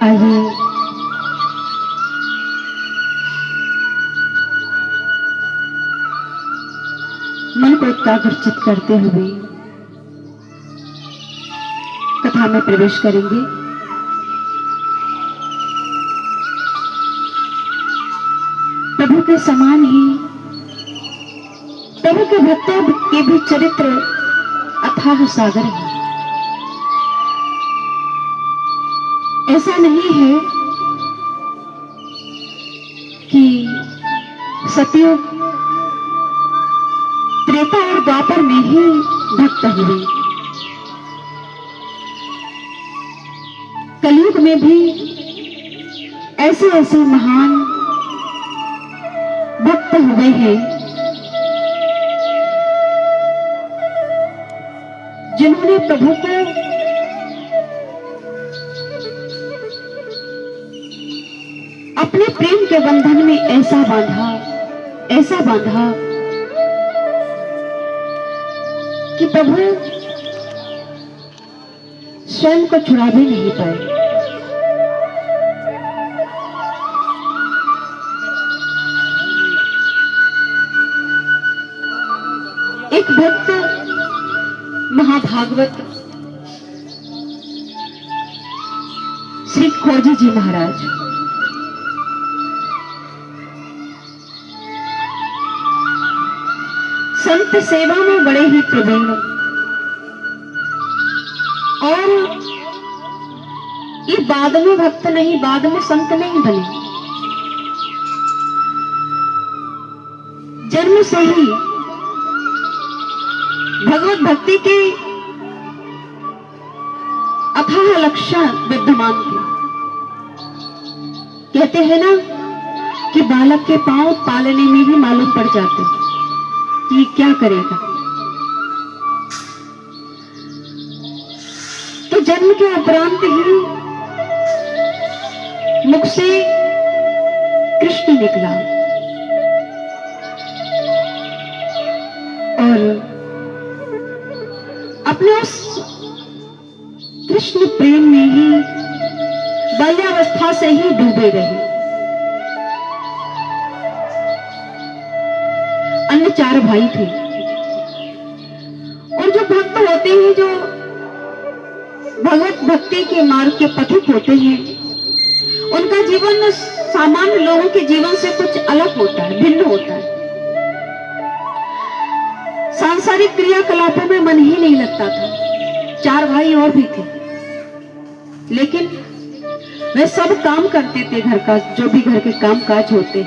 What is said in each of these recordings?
आइए मन को एकाग्रचित करते हुए कथा में प्रवेश करेंगे। प्रभु के समान ही प्रभु के भक्तों के भी चरित्र अथाह सागर है। ऐसा नहीं है कि सतयुग त्रेता और द्वापर में ही भक्त हुए, कलयुग में भी ऐसे ऐसे महान भक्त हुए हैं जिन्होंने प्रभु को अपने प्रेम के बंधन में ऐसा बांधा कि प्रभु स्वयं को छुड़ा भी नहीं पाए। एक भक्त महाभागवत श्री खोजी जी महाराज संत सेवा में बड़े ही प्रवीण और ये बाद में भक्त नहीं, बाद में संत नहीं बने, जन्म से ही भगवत भक्ति के अथाह लक्षण विद्यमान थे। कहते हैं ना कि बालक के पांव पालने में ही मालूम पड़ जाते कि क्या करेगा। तो जन्म के उपरांत ही मुख से कृष्ण निकला और अपने उस कृष्ण प्रेम में ही बाल्यावस्था से ही डूबे रहे। अन्य 4 भाई थे और जो भक्त होते हैं, जो भगवत भक्ति के मार्ग के पथिक होते हैं, उनका जीवन सामान्य लोगों के जीवन से कुछ अलग होता है, भिन्न होता है। सांसारिक क्रियाकलापों में मन ही नहीं लगता था। 4 भाई और भी थे, लेकिन वे सब काम करते थे घर का, जो भी घर के काम काज होते,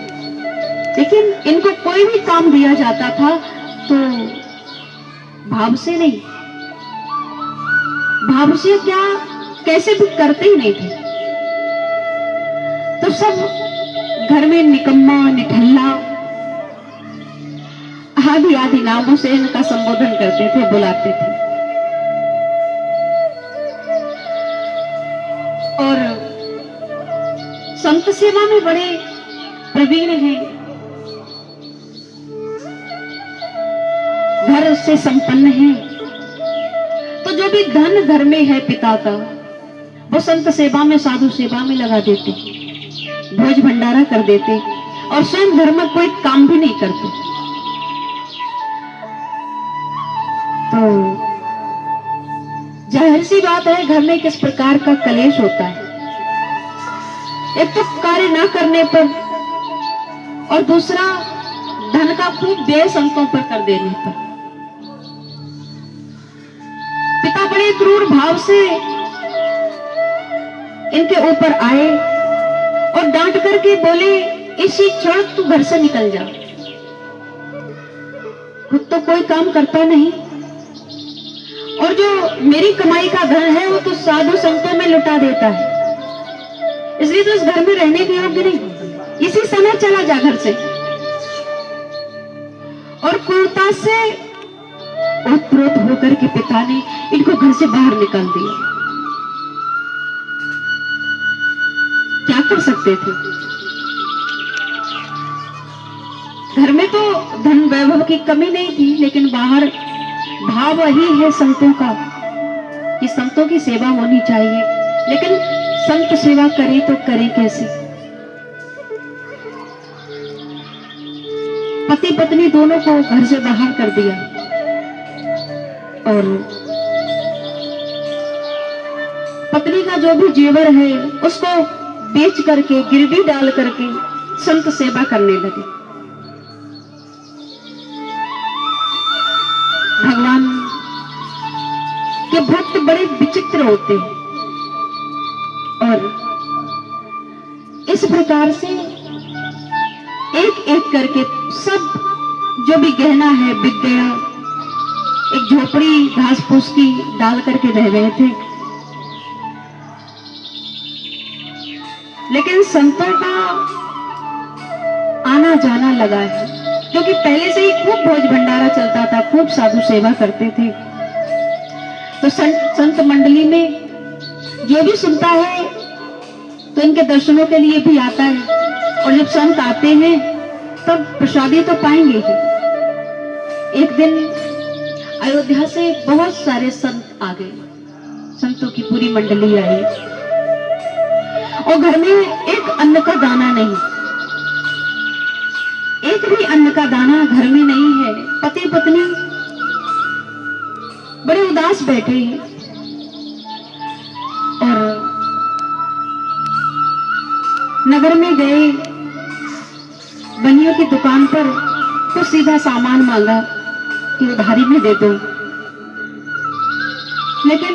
लेकिन इनको कोई भी काम दिया जाता था तो भाव से नहीं, भाव से क्या कैसे भी करते ही नहीं थे। तो सब घर में निकम्मा, निठल्ला आदि आदि नामों से इनका संबोधन करते थे, बुलाते थे। और संत सेवा में बड़े प्रवीण हैं, घर से संपन्न है। तो जो भी धन घर में है पिता का, वो संत सेवा में, साधु सेवा में लगा देते, भोज भंडारा कर देते और स्वयं घर में कोई काम भी नहीं करते। तो जाहिर सी बात है, घर में किस प्रकार का कलेश होता है। एक तो कार्य ना करने पर और दूसरा धन का खूब व्यय संतों पर कर देने पर। पिता बड़े क्रूर भाव से इनके ऊपर आए और डांट करके बोले, इसी क्षण तू घर से निकल जा। खुद तो कोई काम करता नहीं और जो मेरी कमाई का धन है वो तो साधु संतों में लुटा देता है, इसलिए तो इस घर में रहने के योग्य नहीं। इसी समय चला जा घर से। और क्रूरता से उत्प्रोत होकर के पिता ने इनको घर से बाहर निकाल दिया। क्या कर सकते थे? घर में तो धन वैभव की कमी नहीं थी, लेकिन बाहर भाव वही है संतों का कि संतों की सेवा होनी चाहिए। लेकिन संत सेवा करें तो करें कैसे। पति पत्नी दोनों को घर से बाहर कर दिया और पत्नी का जो भी जेवर है उसको बेच करके, गिरवी डाल करके संत सेवा करने लगे। भगवान के भक्त बड़े विचित्र होते हैं और इस प्रकार से एक एक करके सब जो भी गहना है बिक गया। एक झोपड़ी घास फूस की डाल करके रह गए थे। लेकिन संतों का आना जाना लगा है, क्योंकि पहले से ही खूब भोज भंडारा चलता था, खूब साधु सेवा करते थे। तो संत मंडली में जो भी सुनता है तो इनके दर्शनों के लिए भी आता है, और जब संत आते हैं तब प्रसादी तो पाएंगे ही। एक दिन अयोध्या से बहुत सारे संत आ गए, संतों की पूरी मंडली आई और घर में एक अन्न का दाना नहीं, एक भी अन्न का दाना घर में नहीं है। पति पत्नी बड़े उदास बैठे हैं और नगर में गए, बनियों की दुकान पर कुछ सीधा सामान मांगा कि उधारी में दे दो। लेकिन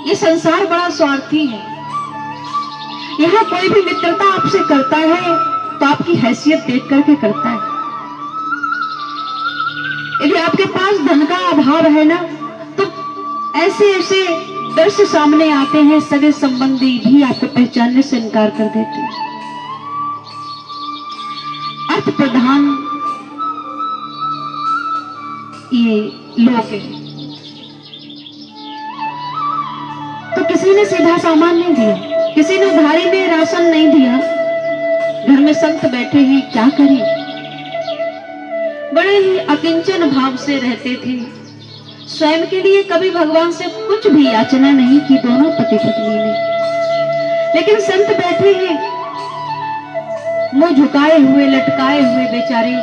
ये संसार बड़ा स्वार्थी है। यहाँ कोई भी मित्रता आपसे करता है तो आपकी हैसियत देख करके करता है। यदि आपके पास धन का अभाव है ना, तो ऐसे ऐसे दृश्य सामने आते हैं, सगे संबंधी भी आपको पहचानने से इनकार कर देते हैं। अर्थ प्रधान ये लोग हैं। तो किसी ने सीधा सामान नहीं दिया, किसी ने उधारी में राशन नहीं दिया। घर में संत बैठे हैं, क्या करें। बड़े ही अकिंचन भाव से रहते थे, स्वयं के लिए कभी भगवान से कुछ भी याचना नहीं की दोनों पति पत्नी ने। लेकिन संत बैठे हैं, मुंह झुकाए हुए, लटकाए हुए बेचारे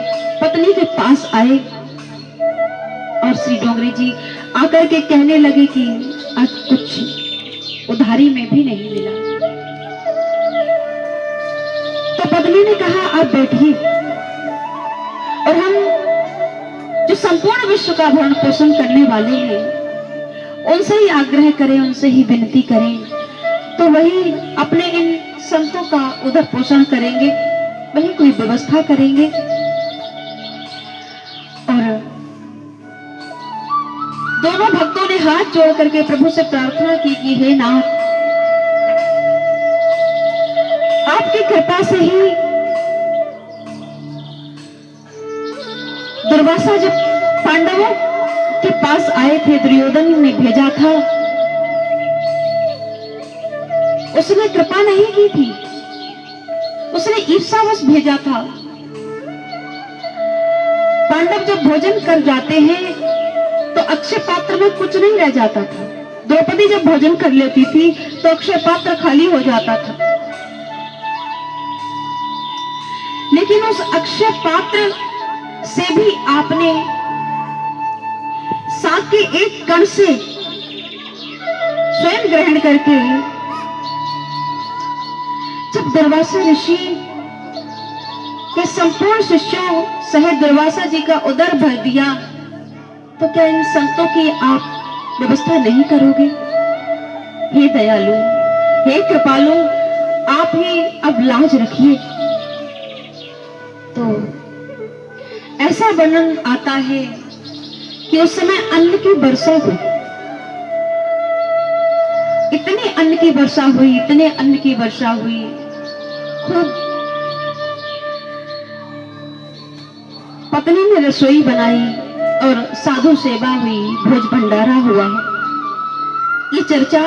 पत्नी के पास आए और श्री डोंगरी जी आकर के कहने लगे कि आज कुछ उधारी में भी नहीं मिला। तो पत्नी ने कहा आप बैठिए और हम जो संपूर्ण विश्व का भरण पोषण करने वाले हैं उनसे ही आग्रह करें, उनसे ही विनती करें, तो वही अपने इन संतों का उधर पोषण करेंगे, वही कोई व्यवस्था करेंगे। और दोनों भक्तों ने हाथ जोड़ करके प्रभु से प्रार्थना की कि हे नाथ, आपकी कृपा से ही दुर्वासा जब पांडवों के पास आए थे, दुर्योधन ने भेजा था, उसने कृपा नहीं की थी, उसने ईर्ष्यावश भेजा था। पांडव जब भोजन कर जाते हैं तो अक्षय पात्र में कुछ नहीं रह जाता था। द्रौपदी जब भोजन कर लेती थी तो अक्षय पात्र खाली हो जाता था। लेकिन उस अक्षय पात्र से भी आपने साग के एक कण से स्वयं ग्रहण करके जब दुर्वासा ऋषि के संपूर्ण शिष्यों सहित दुर्वासा जी का उदर भर दिया, तो क्या इन संतों की आप व्यवस्था नहीं करोगे? हे दयालु, हे कृपालु, आप ही अब लाज रखिए। तो ऐसा वर्णन आता है कि उस समय अन्न की वर्षा हुई, इतने अन्न की वर्षा हुई, इतने अन्न की वर्षा हुई, खूब पत्नी ने रसोई बनाई और साधु सेवा हुई, भोज भंडारा हुआ है। ये चर्चा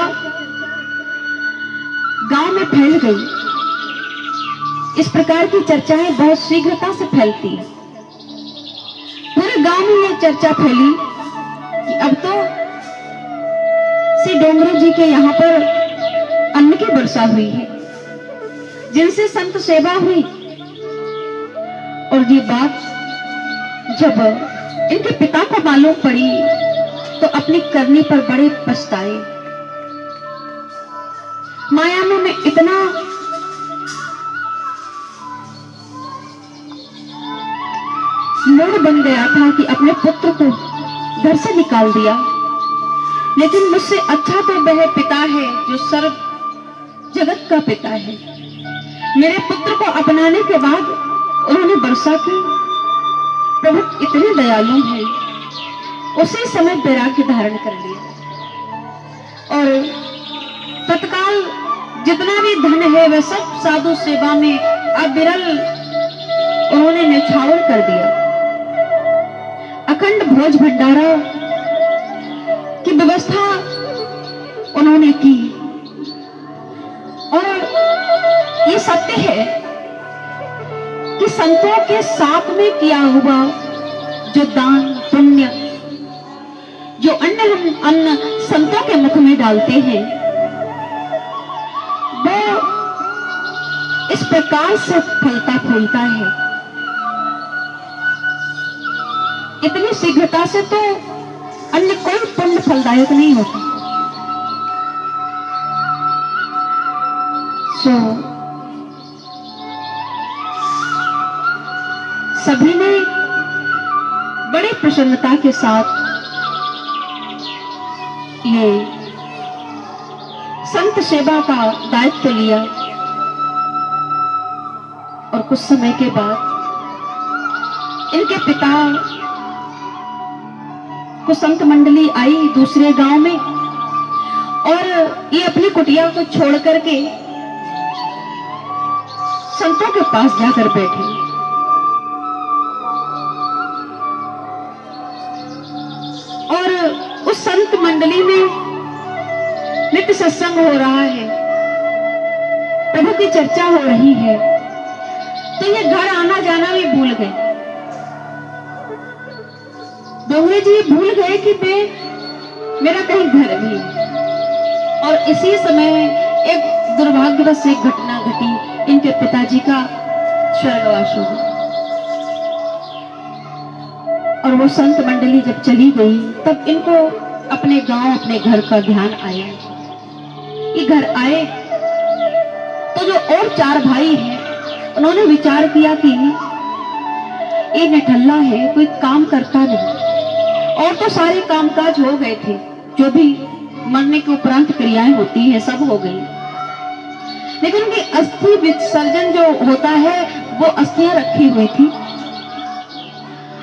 गांव में फैल गई। इस प्रकार की चर्चाएं बहुत शीघ्रता से फैलती हैं। पूरे गांव में यह चर्चा फैली कि अब तो श्री डोंगरी जी के यहाँ पर की वर्षा हुई है, जिनसे संत सेवा हुई। और ये बात जब इनके पिता को मालूम पड़ी तो अपनी करनी पर बड़े पछताए। माया में मैं इतना मूड बन गया था कि अपने पुत्र को घर से निकाल दिया, लेकिन मुझसे अच्छा तो वह पिता है जो सर्व जगत का पिता है। मेरे पुत्र को अपनाने के बाद उन्होंने वर्षा की, प्रभु इतने दयालु हैं, उसी समय वैराग्य धारण कर लिया और तत्काल जितना भी धन है वह सब साधु सेवा में अविरल उन्होंने न्यौछावर कर दिया। अखंड भोज भंडारा की व्यवस्था उन्होंने की। और ये सत्य है कि संतों के साथ में किया हुआ जो दान पुण्य, जो अन्न संतों के मुख में डालते हैं, वो इस प्रकार से फलता फूलता है। इतनी शीघ्रता से तो अन्य कोई पुण्य फलदायक नहीं होता। सभी ने बड़ी प्रसन्नता के साथ ये संत सेवा का दायित्व लिया। और कुछ समय के बाद इनके पिता को संत मंडली आई दूसरे गांव में, और ये अपनी कुटिया को छोड़ करके संतों के पास जाकर बैठे। और उस संत मंडली में नित्य सत्संग हो रहा है, प्रभु की चर्चा हो रही है, तो ये घर आना जाना भी भूल गए। डोंगरे जी भूल गए कि मेरा कहीं घर भी है। और इसी समय एक दुर्भाग्यवश एक घटना घटी, इनके पिताजी का स्वर्गवास हो गया। और वो संत मंडली जब चली गई तब इनको अपने गांव अपने घर का ध्यान आया। ये घर आए तो जो और 4 भाई हैं उन्होंने विचार किया कि ये निठल्ला है, कोई काम करता नहीं। और तो सारे कामकाज हो गए थे, जो भी मरने के उपरांत क्रियाएं होती हैं सब हो गई, लेकिन उनकी अस्थि विसर्जन जो होता है वो अस्थियां रखी हुई थी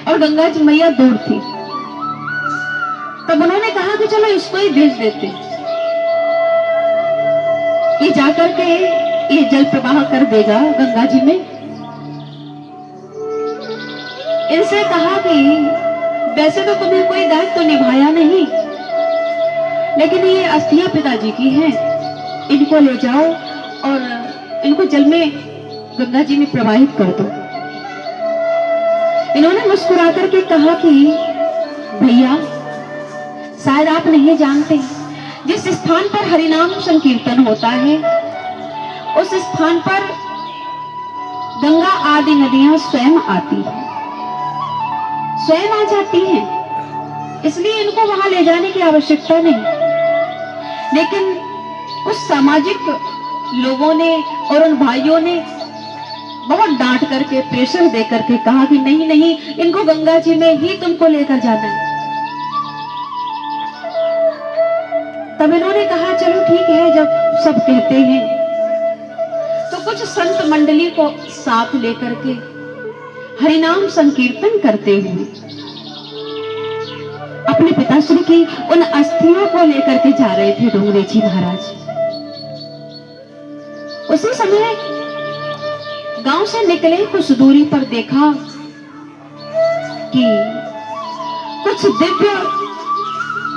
और गंगा जी मैया दूर थी। तब उन्होंने कहा कि चलो इसको ही भेज देते, ये जाकर के ये जल प्रवाह कर देगा गंगा जी में। इनसे कहा कि वैसे तो तुम्हें कोई दायित्व तो निभाया नहीं, लेकिन ये अस्थियां पिताजी की हैं, इनको ले जाओ और इनको जल में गंगा जी में प्रवाहित कर दो। इन्होंने मुस्कुरा करके कहा कि भैया शायद आप नहीं जानते, जिस स्थान पर हरिनाम संकीर्तन होता है उस स्थान पर गंगा आदि नदियां स्वयं आती हैं, स्वयं आ जाती हैं, इसलिए इनको वहां ले जाने की आवश्यकता नहीं। लेकिन उस सामाजिक लोगों ने और उन भाइयों ने बहुत डांट करके प्रेशर दे करके कहा कि नहीं नहीं, इनको गंगा जी में ही तुमको लेकर जाना है। तब इन्होंने कहा चलो ठीक है, जब सब कहते हैं तो कुछ संत मंडली को साथ लेकर के हरिनाम संकीर्तन करते हुए अपने पिताश्री की उन अस्थियों को लेकर के जा रहे थे डोंगरे जी महाराज। उसी समय गांव से निकले कुछ दूरी पर देखा कि कुछ दिव्य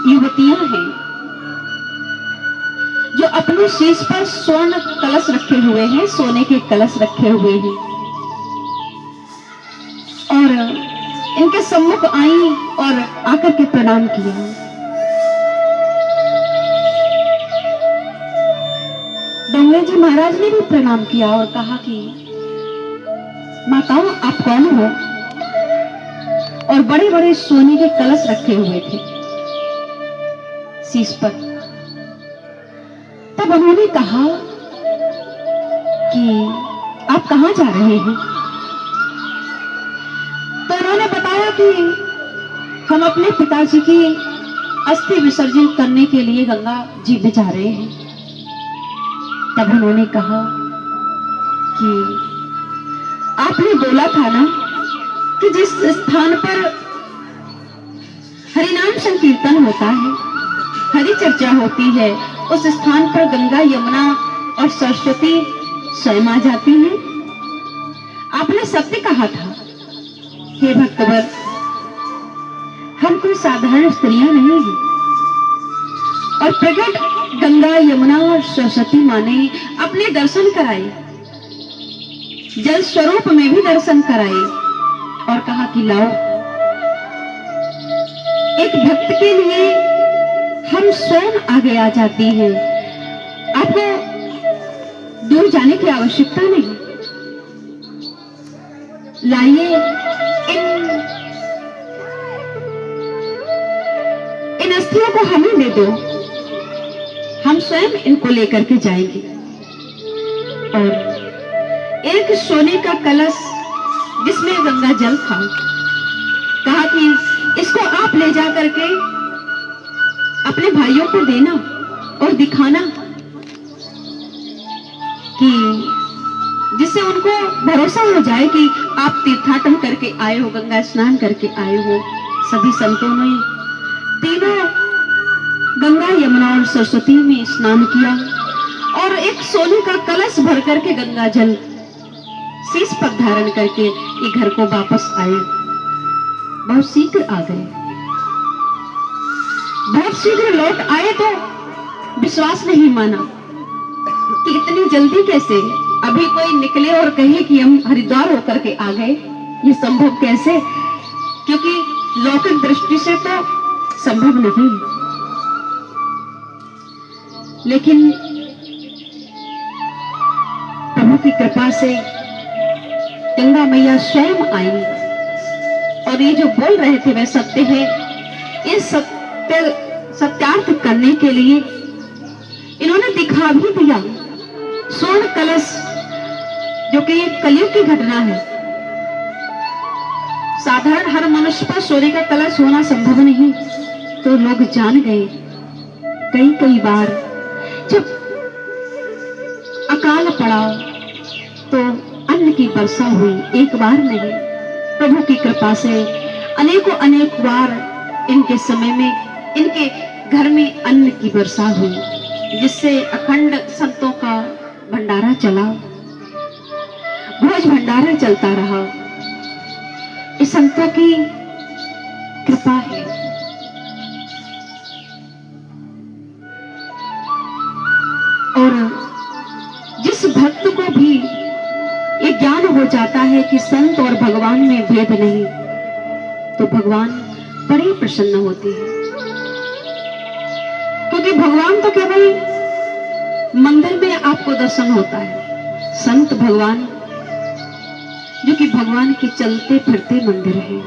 युवतियां हैं जो अपने शीश पर स्वर्ण कलश रखे हुए हैं, सोने के कलश रखे हुए हैं, और इनके सम्मुख आई और आकर के प्रणाम किया। जगदेव जी महाराज ने भी प्रणाम किया और कहा कि माताओं आप कौन हो? और बड़े बड़े सोने के कलश रखे हुए थे शीश पर। तब उन्होंने कहा कि आप कहां जा रहे हैं? तो उन्होंने बताया कि हम अपने पिताजी की अस्थि विसर्जन करने के लिए गंगा जी में जा रहे हैं। तब उन्होंने कहा कि आपने बोला था ना कि जिस स्थान पर हरिनाम संकीर्तन होता है, हरि चर्चा होती है, उस स्थान पर गंगा, यमुना और सरस्वती स्वयं आ जाती हैं। आपने सत्य कहा था। हे भक्तवर, हम कोई साधारण स्त्रियां नहीं हैं और प्रकट गंगा, यमुना और सरस्वती माँ ने अपने दर्शन कराए, जल स्वरूप में भी दर्शन कराए और कहा कि लाओ, एक भक्त के लिए हम स्वयं आगे आ जाती हैं, आपको दूर जाने की आवश्यकता नहीं। लाइए इन अस्थियों को हमें दे दो, हम स्वयं इनको लेकर के जाएंगे। और एक सोने का कलश जिसमें गंगा जल था, कहा कि इसको आप ले जा करके अपने भाइयों को देना और दिखाना कि जिससे उनको भरोसा हो जाए कि आप तीर्थाटन करके आए हो, गंगा स्नान करके आए हो। सभी संतों ने तीनों गंगा, यमुना और सरस्वती में स्नान किया और एक सोने का कलश भर करके गंगा जल शीश पर धारण करके ये घर को वापस आए। बहुत शीघ्र आ गए, बहुत शीघ्र लौट आए तो विश्वास नहीं माना कि इतनी जल्दी कैसे? अभी कोई निकले और कहे कि हम हरिद्वार होकर के आ गए, ये संभव कैसे? क्योंकि लौकिक दृष्टि से तो संभव नहीं। लेकिन प्रभु की कृपा से गंगा मैया स्वयं आई और ये जो बोल रहे थे वह सत्य है। ये सत्यार्थ करने के लिए इन्होंने दिखा भी दिया। स्वर्ण कलश, जो कि एक कलयुग की घटना है, साधारण हर मनुष्य पर सोने का कलश होना संभव नहीं, तो लोग जान गए। कई कई बार जब अकाल पड़ा तो अन्न की वर्षा हुई, एक बार नहीं। प्रभु की कृपा से अनेकों अनेक बार इनके समय में इनके घर में अन्न की वर्षा हुई, जिससे अखंड संतों का भंडारा चला, भोज भंडारा चलता रहा। इस संतों की कृपा है। और जिस भक्त को भी ये ज्ञान हो जाता है कि संत और भगवान में भेद नहीं, तो भगवान बड़े प्रसन्न होते हैं। क्योंकि भगवान तो केवल मंदिर में आपको दर्शन होता है, संत भगवान जो कि भगवान के चलते फिरते मंदिर है,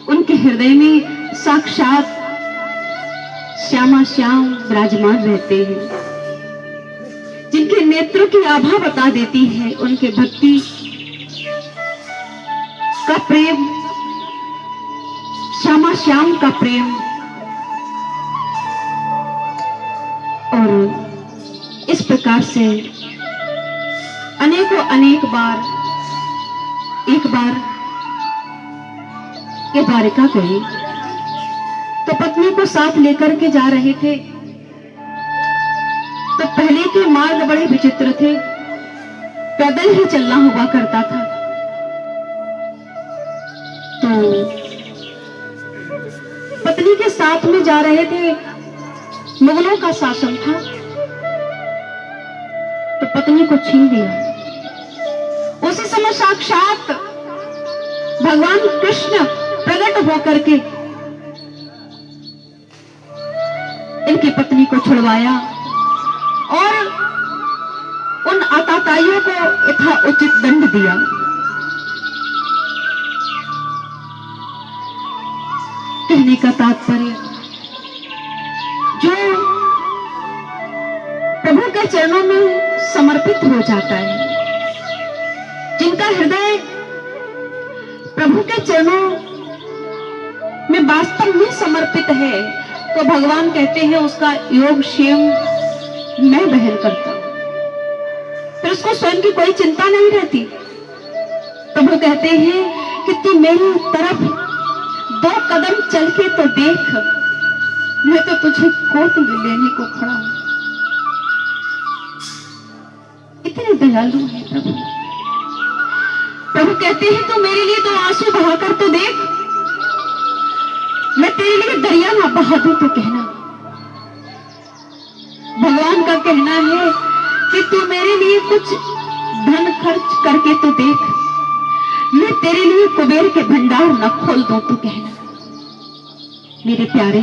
उनके हृदय में साक्षात श्यामा श्याम विराजमान रहते हैं, जिनके नेत्रों की आभा बता देती है उनके भक्ति का प्रेम, श्यामा श्याम का प्रेम। और इस प्रकार से अनेकों अनेक बार, एक बार ये द्वारिका गए तो पत्नी को साथ लेकर के जा रहे थे, तो पहले के मार्ग बड़े विचित्र थे, पैदल ही चलना हुआ करता था। तो पत्नी के साथ में जा रहे थे, मुगलों का शासन था, तो पत्नी को छीन लिया। उसी समय साक्षात भगवान कृष्ण प्रकट होकर के इनकी पत्नी को छुड़वाया और उन आताताइयों को यथाउचित दंड दिया। कहने का तात्पर्य, जो प्रभु के चरणों में समर्पित हो जाता है, जिनका हृदय प्रभु के चरणों में वास्तव में समर्पित है, तो भगवान कहते हैं उसका योग क्षेम मैं वहन करता हूं, फिर उसको स्वयं की कोई चिंता नहीं रहती। प्रभु कहते हैं कि तू मेरी तरफ 2 कदम चल के तो देख, मैं तो तुझे गोद में लेने को खड़ा हूं। इतने दयालु है प्रभु। प्रभु कहते हैं तू मेरे लिए 2 आंसू बहाकर तो देख, मैं तेरे लिए दरिया ना बहा दूं तो कहना। भगवान का कहना है कि तू मेरे लिए कुछ धन खर्च करके तो देख, मैं तेरे लिए कुबेर के भंडार न खोल दूं तो कहना। मेरे प्यारे,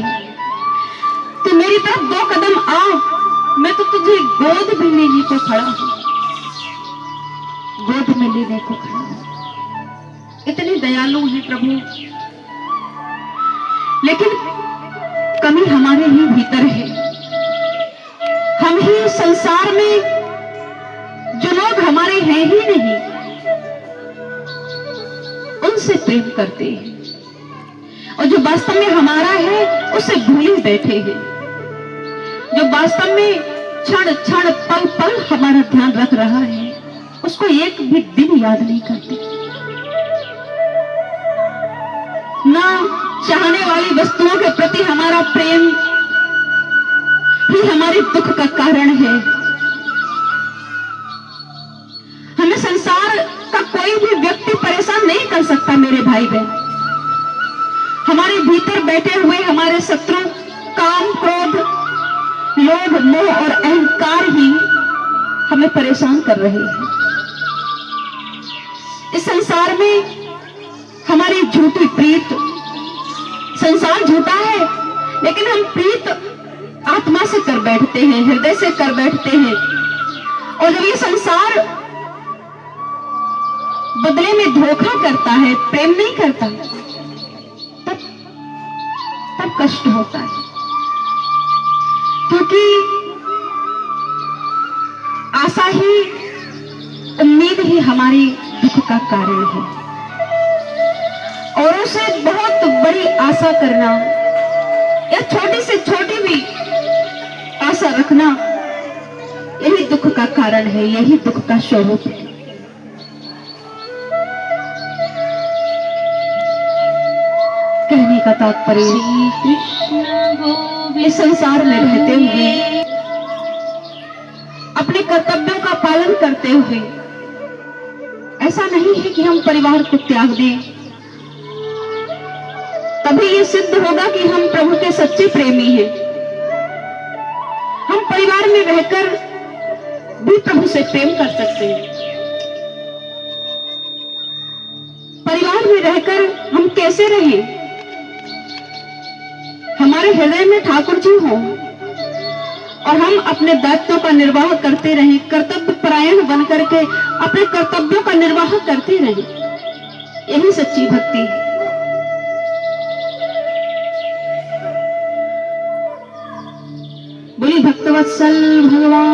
तू मेरी तरफ 2 कदम आ, मैं तो तुझे गोद में लेने को खड़ा हूं, गोद में लेने को खड़ा हूं। इतने दयालु है प्रभु, लेकिन कमी हमारे ही भीतर है। हम ही संसार में जो लोग हमारे हैं ही नहीं, उनसे प्रेम करते हैं, और जो वास्तव में हमारा है उसे भूले बैठे हैं। जो वास्तव में क्षण क्षण पल पल हमारा ध्यान रख रहा है, उसको एक भी दिन याद नहीं करते। ना चाहने वाली वस्तुओं के प्रति हमारा प्रेम ही हमारे दुख का कारण है। हमें संसार का कोई भी व्यक्ति परेशान नहीं कर सकता मेरे भाई बहन। हमारे भीतर बैठे हुए हमारे शत्रु काम, क्रोध, लोभ, मोह और अहंकार ही हमें परेशान कर रहे हैं। इस संसार में हमारी झूठी प्रीत, संसार झूठा है लेकिन हम प्रीत आत्मा से कर बैठते हैं, हृदय से कर बैठते हैं, और जब ये संसार बदले में धोखा करता है, प्रेम नहीं करता, तब कष्ट होता है। क्योंकि आशा ही, उम्मीद ही हमारी दुख का कारण है। औरों से बहुत बड़ी आशा करना या छोटी से छोटी भी आशा रखना, यही दुख का कारण है, यही दुख का स्वरूप है। कहने का तात्पर्य, इस संसार में रहते हुए, अपने कर्तव्यों का पालन करते हुए, ऐसा नहीं है कि हम परिवार को त्याग दें। तभी ये सिद्ध होगा कि हम प्रभु के सच्चे प्रेमी हैं। हम परिवार में रहकर भी प्रभु से प्रेम कर सकते हैं। परिवार में रहकर हम कैसे रहें? हमारे हृदय में ठाकुर जी हो और हम अपने दायित्वों का निर्वाह करते रहें, कर्तव्य परायण बन करके अपने कर्तव्यों का निर्वाह करते रहें। यही सच्ची भक्ति है। बोली भक्तवत्सल भगवान